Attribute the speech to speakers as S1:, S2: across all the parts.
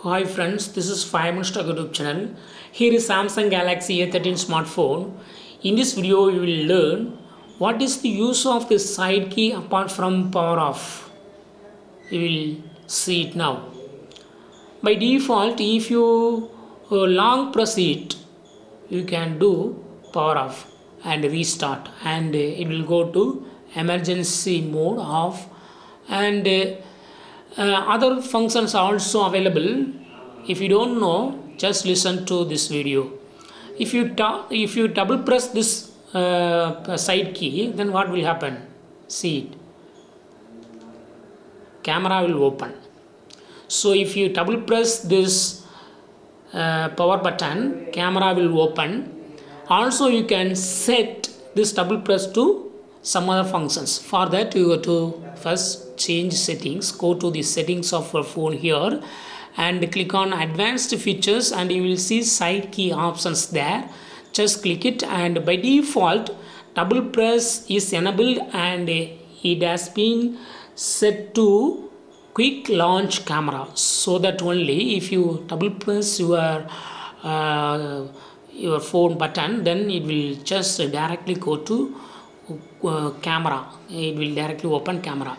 S1: Hi friends, this is 5 Minutes Tech YouTube channel. Here is Samsung Galaxy A13 smartphone. In this video, you will learn what is the use of the side key apart from power off. You will see it now. By default, if you long press it, you can do power off and restart, and it will go to emergency mode off, and other functions are also available. If you don't know, just listen to this video. If you double press this side key, then what will happen? See it, camera will open. So if you double press this power button, camera will open. Also you can set this double press to some other functions. For that, you go to first change settings, go to the settings of your phone here and click on advanced features, and you will see side key options there. Just click it, and by default double press is enabled and it has been set to quick launch camera, so that only if you double press your phone button, then it will just directly go to camera. It will directly open camera.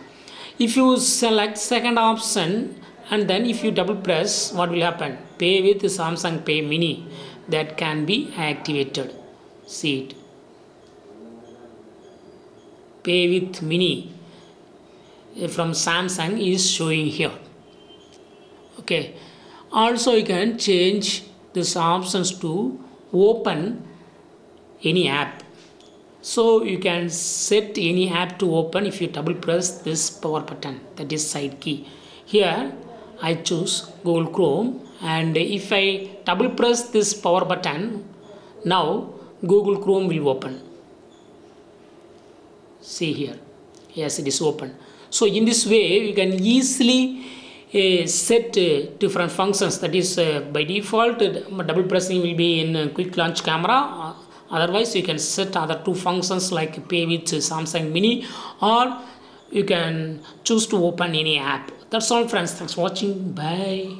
S1: If you select second option and then if you double press, what will happen? Pay with Samsung Pay Mini, that can be activated. See it, Pay with Mini from Samsung is showing here. Okay, also you can change these options to open any app. So you can set any app to open if you double press this power button, that is side key. Here I choose Google Chrome, and if I double press this power button, now Google Chrome will open. See here, yes, it is open. So in this way you can easily set different functions. That is by default double pressing will be in quick launch camera. Otherwise you can set other two functions like pay with Samsung Mini, or you can choose to open any app. That's all friends. Thanks for watching. Bye.